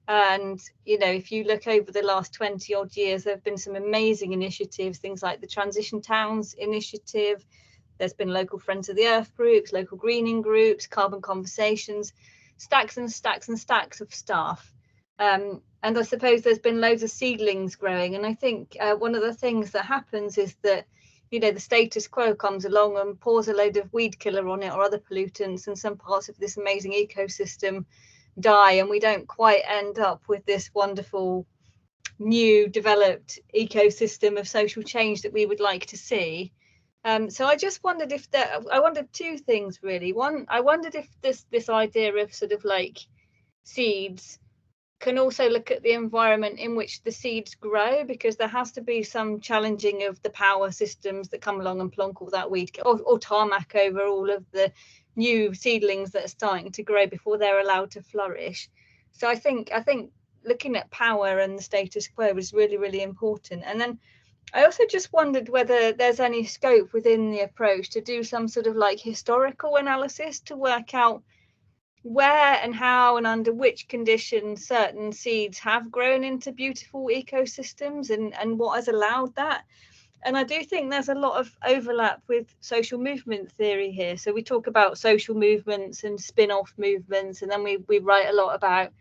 And, you know, if you look over the last 20 odd years, there have been some amazing initiatives, things like the Transition Towns initiative. There's been local Friends of the Earth groups, local greening groups, carbon conversations, stacks and stacks and stacks of staff. And I suppose there's been loads of seedlings growing. And I think one of the things that happens is that, you know, the status quo comes along and pours a load of weed killer on it or other pollutants, and some parts of this amazing ecosystem die, and we don't quite end up with this wonderful new developed ecosystem of social change that we would like to see. So I just wondered if I wondered two things really. One, I wondered if this idea of sort of like seeds can also look at the environment in which the seeds grow, because there has to be some challenging of the power systems that come along and plonk all that weed or tarmac over all of the new seedlings that are starting to grow before they're allowed to flourish. So I think looking at power and the status quo is really, really important. And then I also just wondered whether there's any scope within the approach to do some sort of like historical analysis to work out where and how and under which conditions certain seeds have grown into beautiful ecosystems and what has allowed that. And I do think there's a lot of overlap with social movement theory here. So we talk about social movements and spin-off movements, and then we write a lot about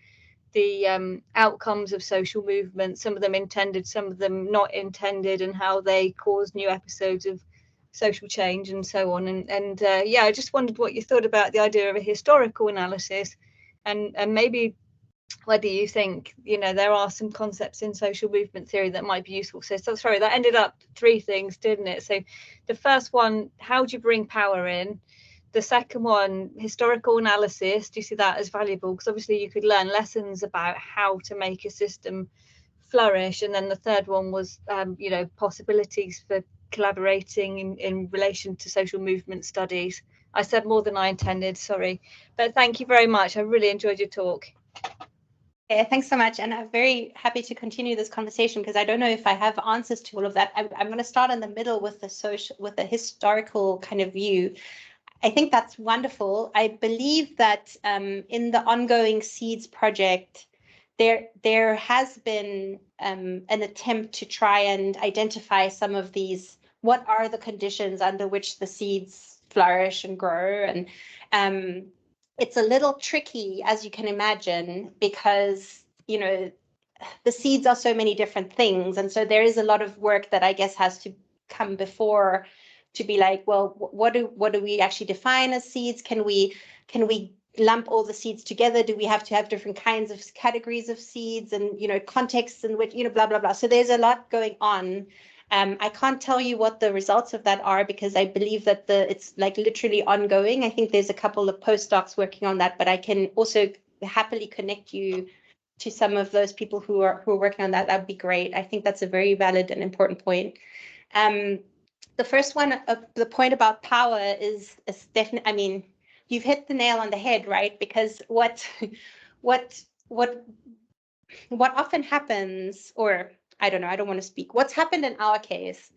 the outcomes of social movements, some of them intended, some of them not intended, and how they cause new episodes of social change and so on. And yeah, I just wondered what you thought about the idea of a historical analysis, and maybe whether you think, you know, there are some concepts in social movement theory that might be useful. So sorry, that ended up three things, didn't it? So the first one, how do you bring power in? The second one, historical analysis, do you see that as valuable? Because obviously you could learn lessons about how to make a system flourish. And then the third one was, you know, possibilities for collaborating in relation to social movement studies. I said more than I intended, sorry. But thank you very much. I really enjoyed your talk. Yeah, thanks so much. And I'm very happy to continue this conversation because I don't know if I have answers to all of that. I'm going to start in the middle with the historical kind of view. I think that's wonderful. I believe that in the ongoing Seeds project, there has been an attempt to try and identify some of these, what are the conditions under which the seeds flourish and grow. And it's a little tricky, as you can imagine, because, you know, the seeds are so many different things. And so there is a lot of work that I guess has to come before to be like, well, what do we actually define as seeds? Can we lump all the seeds together? Do we have to have different kinds of categories of seeds and, you know, contexts in which, you know, blah, blah, blah. So there's a lot going on. I can't tell you what the results of that are because I believe that it's like literally ongoing. I think there's a couple of postdocs working on that, but I can also happily connect you to some of those people who are working on that. That'd be great. I think that's a very valid and important point. The first one, the point about power is definitely, I mean, you've hit the nail on the head, right? Because what often happens, or I don't know, I don't want to speak. What's happened in our case,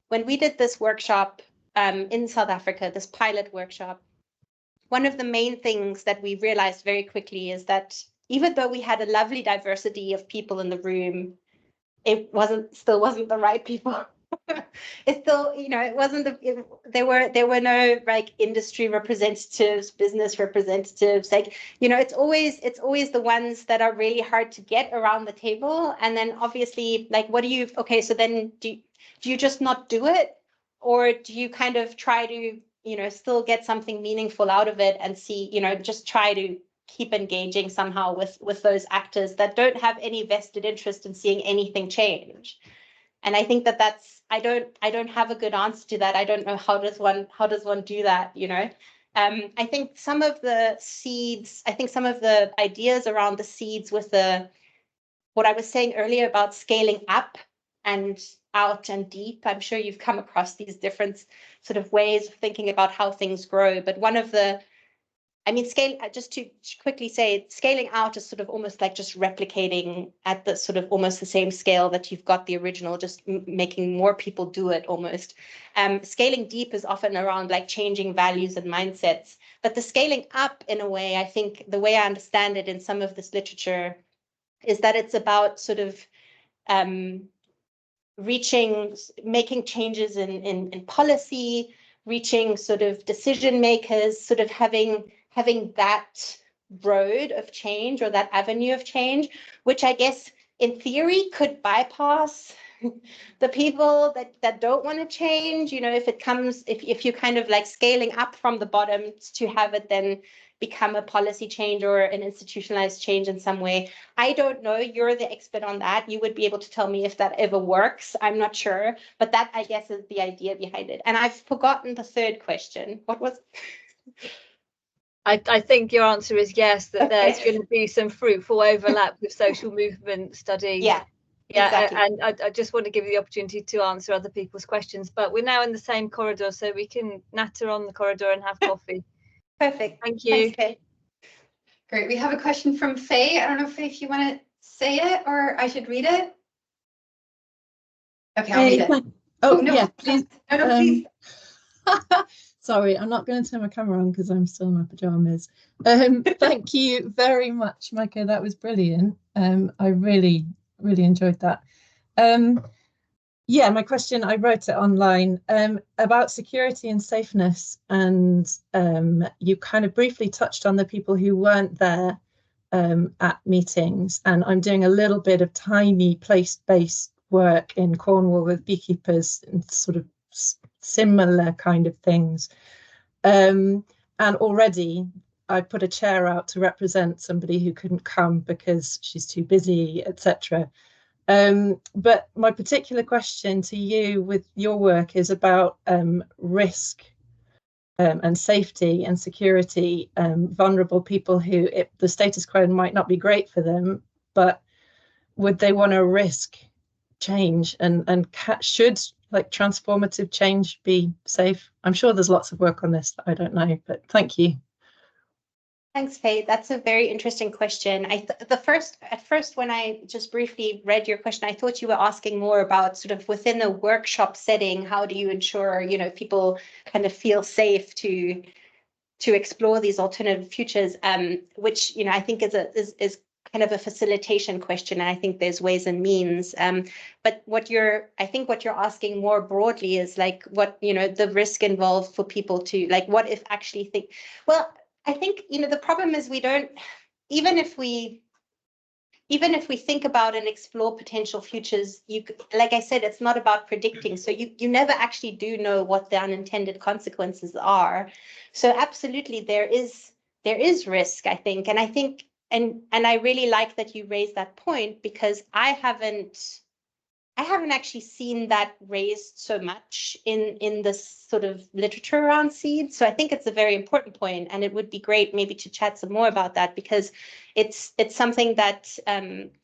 when we did this workshop in South Africa, this pilot workshop, one of the main things that we realized very quickly is that even though we had a lovely diversity of people in the room, it still wasn't the right people. It's still, you know, it wasn't there were no like industry representatives, business representatives, like, you know, it's always the ones that are really hard to get around the table. And then obviously, like, okay, so then do you just not do it, or do you kind of try to, you know, still get something meaningful out of it and see, you know, just try to keep engaging somehow with those actors that don't have any vested interest in seeing anything change. And I think that's, I don't have a good answer to that. I don't know how does one do that, you know? I think some of the ideas around the seeds with what I was saying earlier about scaling up and out and deep, I'm sure you've come across these different sort of ways of thinking about how things grow. But one of the, I mean, just to quickly say, scaling out is sort of almost like just replicating at the sort of almost the same scale that you've got the original, just making more people do it almost. Scaling deep is often around like changing values and mindsets. But the scaling up, in a way, I think the way I understand it in some of this literature is that it's about sort of making changes in policy, reaching sort of decision makers, sort of having that road of change or that avenue of change, which I guess in theory could bypass the people that don't want to change. You know, if you're kind of like scaling up from the bottom to have it then, become a policy change or an institutionalized change in some way. I don't know. You're the expert on that. You would be able to tell me if that ever works. I'm not sure, but that, I guess, is the idea behind it. And I've forgotten the third question. What was? I think your answer is yes, that there's going to be some fruitful overlap with social movement studies. Yeah, exactly. And I just want to give you the opportunity to answer other people's questions, but we're now in the same corridor, so we can natter on the corridor and have coffee. Perfect. Thank you. Thanks, Kate. Great. We have a question from Faye. I don't know, Faye, if you want to say it or I should read it. Okay, I'll read it. Oh, no, yeah, please. No, please. Sorry, I'm not going to turn my camera on because I'm still in my pajamas. Thank you very much, Maike. That was brilliant. I really enjoyed that. Yeah, my question, I wrote it online about security and safeness. And you kind of briefly touched on the people who weren't there at meetings. And I'm doing a little bit of tiny place-based work in Cornwall with beekeepers and sort of similar kind of things. And already I put a chair out to represent somebody who couldn't come because she's too busy, etc. But my particular question to you with your work is about risk and safety and security, vulnerable people who the status quo might not be great for them, but would they want to risk change and should like transformative change be safe? I'm sure there's lots of work on this that I don't know, but thank you. Thanks, Faye. That's a very interesting question. At first, when I just briefly read your question, I thought you were asking more about sort of within a workshop setting, how do you ensure, people kind of feel safe to explore these alternative futures, which, I think is kind of a facilitation question. And I think there's ways and means. But what you're asking more broadly is like what, the risk involved for people to like, what if actually think, well, I think, the problem is we don't, even if we think about and explore potential futures, like I said, it's not about predicting. So you never actually do know what the unintended consequences are. So absolutely, there is risk, I think. And I think, and I really like that you raised that point, because I haven't actually seen that raised so much in this sort of literature around seeds. So I think it's a very important point, and it would be great maybe to chat some more about that, because it's something that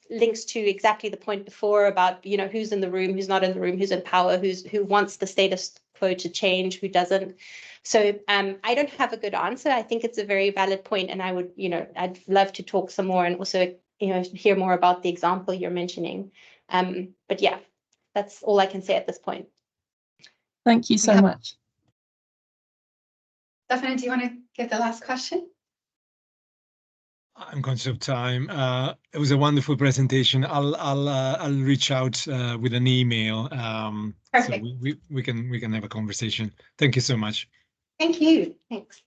links to exactly the point before about, who's in the room, who's not in the room, who's in power, who wants the status quo to change, who doesn't. So I don't have a good answer. I think it's a very valid point, and I would, I'd love to talk some more and also, hear more about the example you're mentioning. But yeah, that's all I can say at this point. Thank you so much. Stephanie, do you want to give the last question? I'm conscious of time. It was a wonderful presentation. I'll reach out with an email. Perfect. So we can have a conversation. Thank you so much. Thank you. Thanks.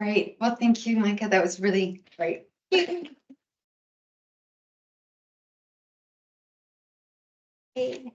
Great. Well, thank you, Maike. That was really great. Okay.